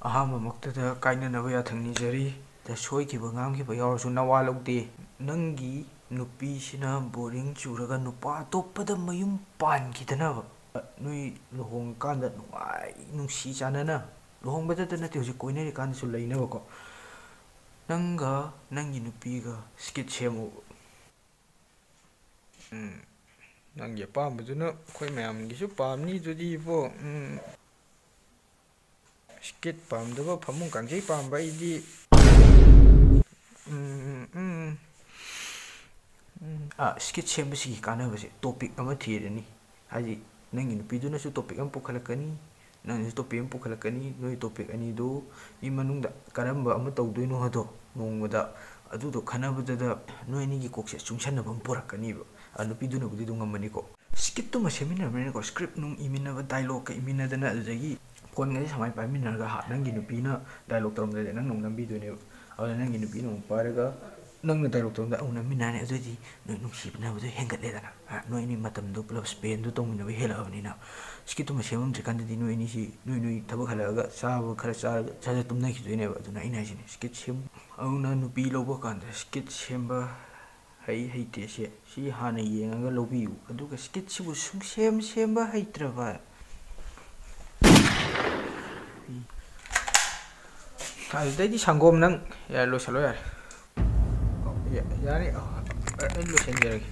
ꯑꯍꯥꯟꯕꯃꯛꯇꯗ ꯀꯥꯏꯅꯅꯕ ꯌꯥꯊꯪ ꯅꯤꯖꯔꯤ ꯗ ꯁꯣꯏꯈꯤꯕ ꯉꯥꯝꯈꯤꯕ ꯌꯥꯎꯔꯁꯨ ꯅꯋꯥ ꯂꯧꯗꯦ ꯅꯪꯒꯤ ꯅꯨꯄꯤꯁꯤꯅ ꯕꯣꯔꯤꯡ ꯆꯨꯔꯒ ꯅꯨꯄꯥ ꯑꯇꯣꯞꯄꯗ ꯃꯌꯨꯝ ꯄꯥꯟꯈꯤꯗꯅꯕ ꯅꯣꯏ ꯂꯨꯍꯣꯡꯀꯥꯟꯗ ꯅꯨꯡꯉꯥꯏ ꯅꯨꯡꯁꯤ ꯆꯥꯟꯅꯅ ꯂꯨꯍꯣꯡꯕꯗꯇ ꯅꯠꯇꯦ ꯍꯧꯖꯤꯛ ꯀꯣꯏꯅꯔꯤꯀꯥꯟꯗꯁꯨ ꯂꯩꯅꯕꯀꯣ ꯅꯪꯒ ꯅꯪꯒꯤ ꯅꯨꯄꯤꯒ 스킷 ꯁꯦꯝꯃꯨꯕ ꯅꯪꯒꯤ ꯑꯄꯥꯝꯕꯗꯨꯅ ꯑꯩꯈꯣꯏ ꯃꯌꯥꯝꯒꯤꯁꯨ ꯄꯥꯝꯅꯤ ꯑꯗꯨꯗꯤ ꯏꯕꯣ 스킷 ꯄꯥꯝꯗꯕ ꯐꯃꯨꯡ ꯀꯥꯡꯖꯩ ꯄꯥꯝꯕ ꯑꯩꯗꯤ 스킷 ꯁꯦꯝꯕꯁꯤꯒꯤ ꯀꯥꯟꯅꯕꯁꯦ ꯇꯣꯄꯤꯛ ꯑꯃ ꯊꯤꯔꯅꯤ ꯍꯥꯏꯗꯤ ꯅꯪꯒꯤ ꯅꯨꯄꯤꯗꯨꯅꯁꯨ ꯇꯣꯄꯤꯛ ꯑꯃ ꯄꯨꯈꯠꯂꯛꯀꯅꯤ ꯅꯪꯅꯁꯨ ꯇꯣꯄꯤꯛ ꯑꯃ ꯄꯨꯈꯠꯂꯛꯀꯅꯤ ꯅꯣꯏ ꯇꯣꯄꯤꯛ ꯑꯅꯤꯗꯨ 이 ꯃꯅꯨꯡꯗ ꯀꯔꯝꯕ ꯑꯃ ꯇꯧꯗꯣꯏꯅꯣ ꯍꯥꯏꯗꯣ ꯅꯣꯡꯃꯗ ꯑꯗꯨꯗꯣ ꯈꯟꯅꯕꯗ ꯅꯣꯏ ꯑꯅꯤꯒꯤ ꯀꯣꯛꯁꯦ ꯆꯨꯡꯁꯟꯅꯕ ꯑꯃ ꯄꯨꯔꯛꯀꯅꯤꯕ ꯅꯨꯄꯤꯗꯨꯅꯕꯨꯗꯤ ꯑꯗꯨꯝ ꯉꯝꯃꯅꯤꯀꯣ 스kitꯇꯨꯃ ꯁꯦꯝꯃꯤꯟꯅꯕꯅꯤꯅꯀꯣ ꯁ꯭ꯀ꯭ꯔꯤꯞ ꯅꯨꯡ ꯏꯃꯤꯟꯅꯕ ꯗꯥꯏꯂꯣꯒꯀ ꯏꯃꯤꯟꯅꯗꯅ ꯑꯗꯨꯗꯒꯤ ꯐꯣꯟꯒꯁꯦ ꯁꯨꯃꯥꯏꯅ ꯄꯥꯏꯃꯤꯟꯅꯔꯒ ꯅꯪꯒꯤ ꯅꯨꯄꯤꯅ ꯗꯥꯏꯂꯣग ꯇꯧꯔꯝꯗꯥꯏꯗ ꯅꯪꯅ ꯑꯃꯨꯛ ꯅꯝꯕꯤꯗꯣꯏꯅꯦꯕ ꯑꯗꯨꯅ ꯅꯪꯒꯤ ꯅꯨꯄꯤꯅ ꯑꯃꯨꯛ ꯄꯥꯏꯔꯒ ꯅꯪꯅ ꯗꯥꯏꯂꯣग ꯇꯧꯔꯝꯗꯥꯏꯗ ꯑꯃꯨꯛ ꯅꯝꯃꯤꯟꯅꯔꯅꯤ ꯑꯗꯨꯑꯣꯏꯗꯤ ꯅꯣꯏ ꯅꯨꯡꯁꯤꯅꯕꯗꯣ ꯍꯦꯟꯒꯠꯂꯦꯗꯅ ꯅꯣꯏ ꯑꯅꯤ ꯃꯇꯝꯗꯣ ꯄꯨꯂꯞ ꯁ꯭ꯄꯦꯟꯗꯣ ꯇꯧꯃꯤꯟꯅꯕ ꯍꯦꯜꯂꯛꯑꯕꯅꯤꯅ 스kitꯇꯨꯃ ꯁꯦꯝꯃꯝꯗ꯭ꯔꯤꯀꯥꯟꯗꯗꯤ ꯅꯣꯏ ꯑꯅꯤꯁꯤ ꯅꯣꯏ ꯊꯕꯛ ꯍꯜꯂꯛꯑꯒ ꯆꯥꯕ ꯈꯔ ꯆꯥꯔꯒ ꯁꯠ ꯇꯨꯝꯅꯈꯤꯗꯣꯏꯅꯦꯕ ꯑꯗꯨꯅ ꯑꯩꯅ ꯍꯥꯏꯁꯤꯅꯦ 스킷 ꯁꯦꯝ ꯑꯗꯨꯅ ꯅꯨꯄꯤ ꯂꯧꯕ ꯀꯥꯟꯗ 스킷 ꯁꯦꯝꯕ ꯍꯩꯇꯦꯁꯦ ꯁꯤ ꯍꯥꯟꯅ ꯌꯦꯡꯉꯒ ꯂꯧꯕꯤꯌꯨ ꯑꯗꯨꯒ 스kitꯁꯤꯕꯨ ꯁꯦꯝꯕ ꯍꯩꯇ꯭ꯔꯕ ꯑꯗꯨꯗꯩꯗꯤ ꯁꯪꯒꯣꯝ ꯅꯪ ꯂꯣꯏꯁꯤꯜꯂꯣ ꯌꯥꯔꯦ ꯌꯥꯔꯦ ꯑꯩ ꯂꯣꯏꯁꯤꯟꯖꯔꯒꯦ